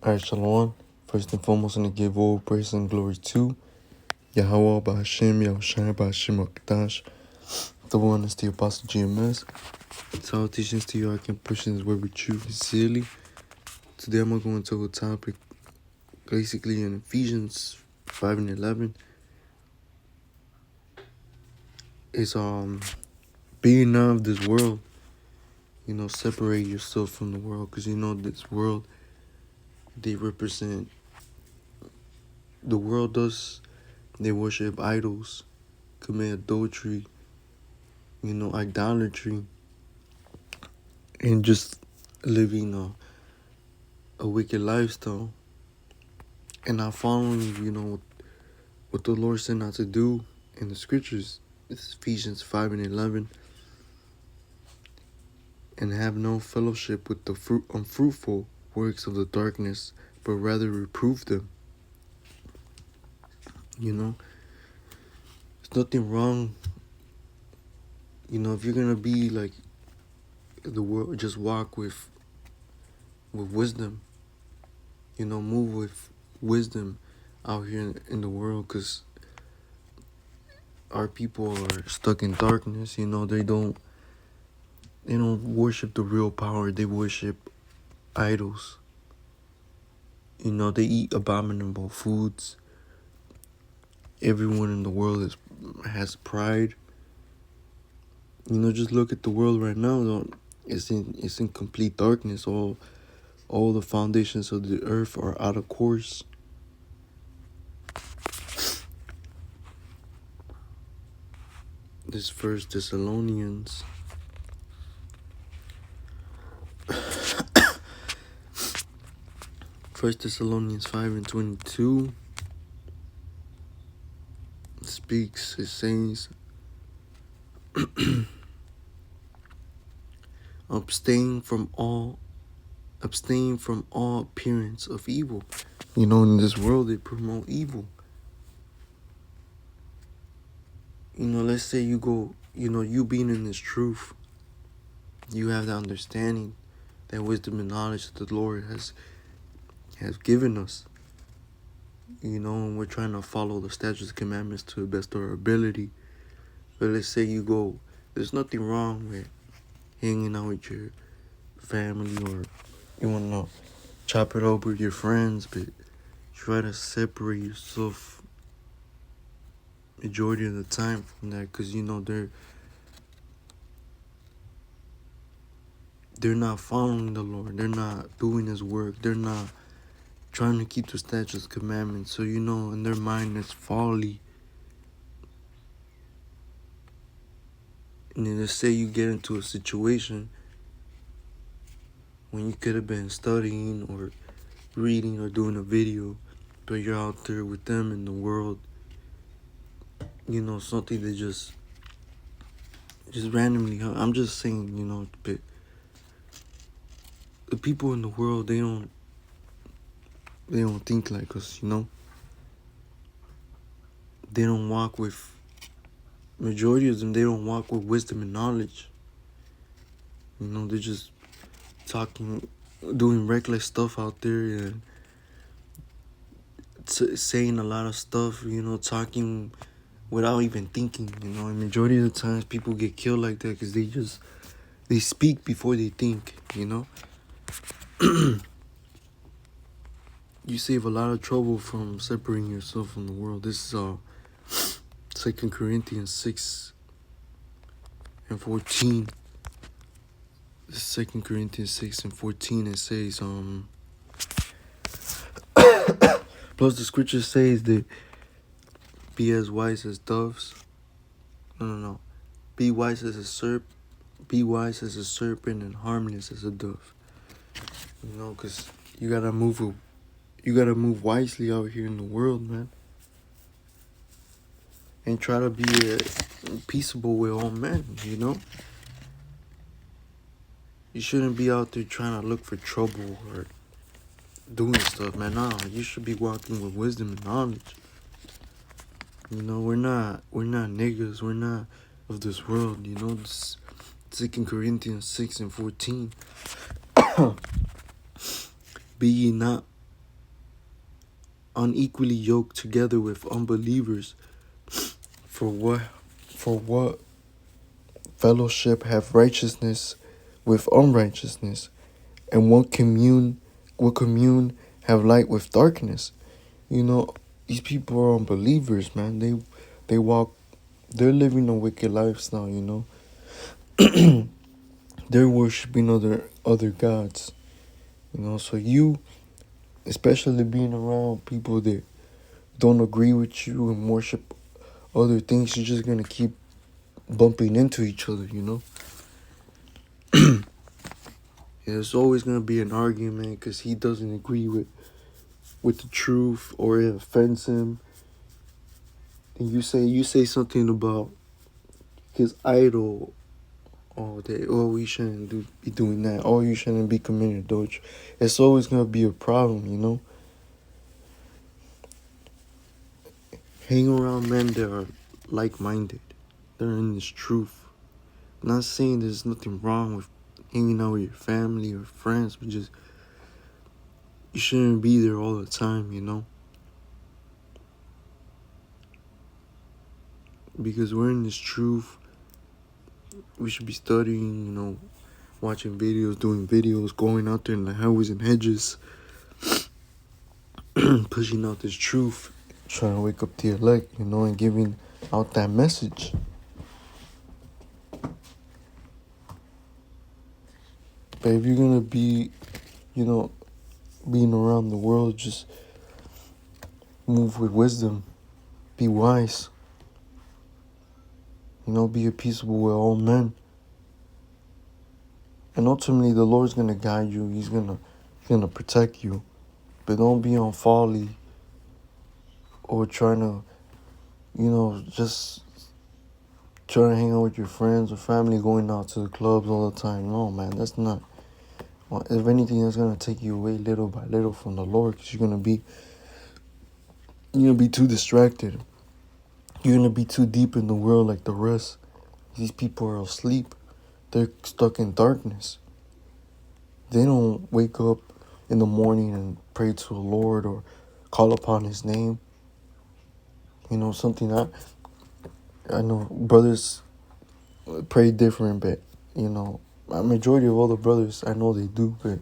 Alright, Shalom. First and foremost, I'm going to give all praise and glory to Yahweh Ba'Hashem, Yahushua Ba'Hashem HaKadosh. The one is the Apostle GMS. Salutations to you, I can push this word with you sincerely. Today I'm going to go into a topic basically in Ephesians 5 and 11. It's being not of this world. Separate yourself from the world, because this world, they represent the world does. They worship idols, commit adultery, idolatry, and just living a wicked lifestyle and not following, what the Lord said not to do in the scriptures. It's Ephesians 5 and 11. And have no fellowship with the unfruitful works of the darkness, but rather reprove them. There's nothing wrong. If you're going to be like the world, just walk with wisdom. Move with wisdom out here in the world, because our people are stuck in darkness. They don't worship the real power. They worship idols. They eat abominable foods. Everyone in the world has pride. Just look at the world right now, though. It's in complete darkness. All the foundations of the earth are out of course. This First Thessalonians First Thessalonians 5 and 22 speaks. It says, abstain from all appearance of evil. In this world, they promote evil. Let's say you go, you being in this truth, you have the understanding, that wisdom and knowledge that the Lord has given us. And we're trying to follow the statutes and commandments to the best of our ability. But let's say you go, there's nothing wrong with hanging out with your family, or you want to chop it up with your friends, but try to separate yourself majority of the time from that, because they're not following the Lord. They're not doing His work. They're not trying to keep the statutes, commandments. So in their mind, it's folly. And then let's say you get into a situation when you could have been studying or reading or doing a video, but you're out there with them in the world. Something that just randomly. I'm just saying, but the people in the world, they don't think like us. They don't walk with. Majority of them, they don't walk with wisdom and knowledge. They're just talking, doing reckless stuff out there, and saying a lot of stuff, talking without even thinking, And majority of the times, people get killed like that because they speak before they think, You save a lot of trouble from separating yourself from the world. This is 2 Corinthians 6 and 14. 2 Corinthians 6 and 14, it says, plus the scripture says that be as wise as doves. No. Be wise as a serpent. Be wise as a serpent and harmless as a dove. Because you gotta move wisely out here in the world, man. And try to be peaceable with all men, You shouldn't be out there trying to look for trouble or doing stuff, man. Nah, you should be walking with wisdom and knowledge. We're not niggas. We're not of this world, This 2 Corinthians 6 and 14. Be ye not unequally yoked together with unbelievers. For what? For what fellowship have righteousness with unrighteousness? And what commune have light with darkness? You know, these people are unbelievers, man. They walk, they're living a wicked lifestyle, you know. They're worshiping other gods, you know. So you, especially being around people that don't agree with you and worship other things, you're just gonna keep bumping into each other, you know. Yeah, there's always gonna be an argument because he doesn't agree with the truth or it offends him. And you say something about his idol. We shouldn't be doing that. Oh, you shouldn't be committing adultery. It's always gonna be a problem, you know. Hang around men that are like-minded. They're in this truth. I'm not saying there's nothing wrong with hanging out with your family or friends, but just you shouldn't be there all the time, you know. Because we're in this truth. We should be studying, you know, watching videos, doing videos, going out there in the highways and hedges, pushing out this truth, trying to wake up the elect, you know, and giving out that message. But if you're gonna be, you know, being around the world, just move with wisdom, be wise, you know, be a peaceable with all men. And ultimately the Lord's gonna guide you, He's gonna protect you. But don't be on folly or trying to, you know, just trying to hang out with your friends or family, going out to the clubs all the time. No, man, that's not. Well, if anything, that's gonna take you away little by little from the Lord, because you're gonna be too distracted. You're gonna be too deep in the world like the rest. These people are asleep. They're stuck in darkness. They don't wake up in the morning and pray to the Lord or call upon His name. You know, something I know brothers pray different, but, you know, a majority of all the brothers, I know they do, but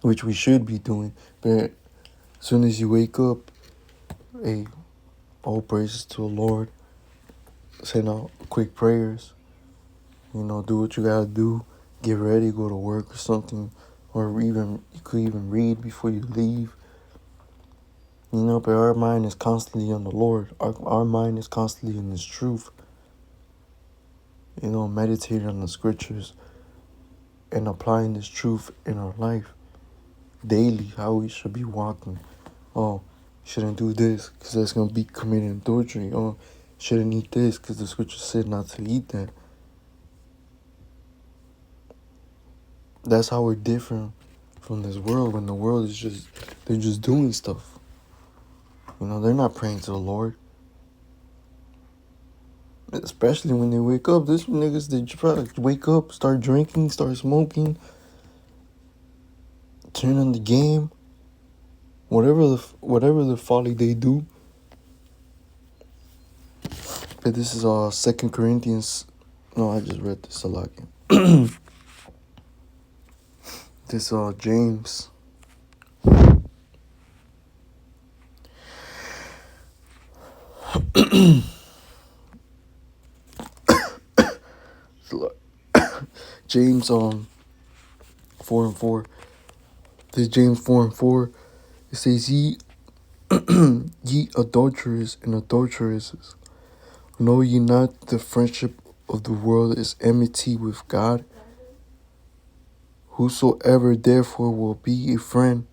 which we should be doing. But as soon as you wake up, hey, all praises to the Lord. Send out quick prayers. You know, do what you gotta do. Get ready, go to work or something. Or even, you could even read before you leave. You know, but our mind is constantly on the Lord. Our mind is constantly in His truth. You know, meditating on the scriptures and applying this truth in our life daily, how we should be walking. Oh, shouldn't do this because that's going to be committing adultery. Oh, shouldn't eat this because the scripture said not to eat that. That's how we're different from this world, when the world is they're just doing stuff. You know, they're not praying to the Lord. Especially when they wake up. This niggas, they try to wake up, start drinking, start smoking, turn on the game, whatever the folly they do. But this is 2 Corinthians. No, I just read this a lot. This James. James 4:4. This James 4:4. It says, ye adulterers and adulteresses, know ye not the friendship of the world is enmity with God? Whosoever therefore will be a friend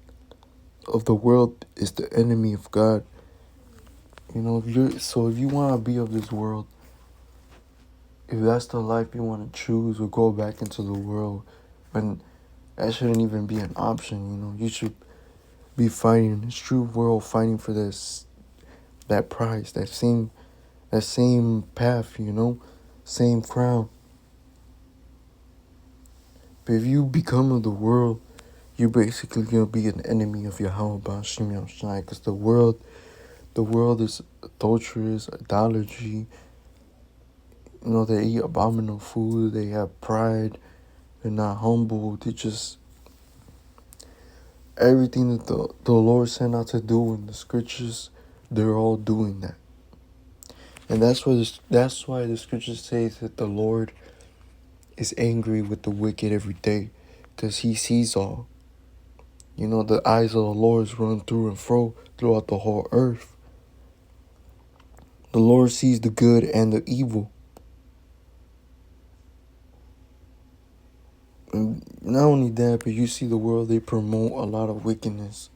of the world is the enemy of God. You know, if you want to be of this world, if that's the life you want to choose, or go back into the world, and that shouldn't even be an option. You know, you should be fighting in this true world, fighting for that prize, that same path, you know, same crown. But if you become of the world, you're basically gonna be an enemy of Yahweh Ba'ashim Yahushai, because the world is adulterous, idolatry. You know, they eat abominable food, they have pride, they're not humble, they just everything that the Lord sent out to do in the scriptures, they're all doing that. And that's why the scriptures say that the Lord is angry with the wicked every day, because he sees all. You know, the eyes of the Lord run through and fro throughout the whole earth. The Lord sees the good and the evil. And not only that, but you see the world, they promote a lot of wickedness.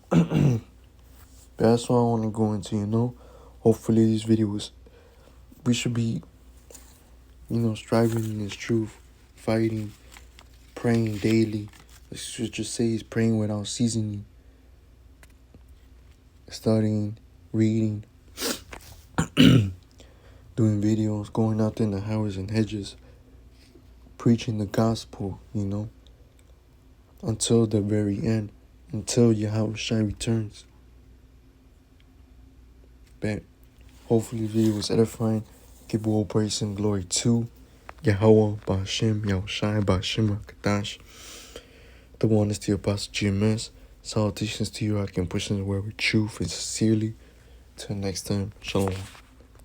That's what I want to go into, you know. Hopefully these videos, we should be, you know, striving in this truth, fighting, praying daily. The scripture says praying without ceasing, studying, reading, doing videos, going out in the highways and hedges, preaching the gospel, you know, until the very end, until Yahweh Shai returns. But hopefully the video was edifying. Give all praise and glory to Yahweh Ba'ashim Yahushai Ba'ashim HaKadash. The one is the Apostle GMS. Salutations to you. I can push in the word with truth and sincerely. Till next time, shalom.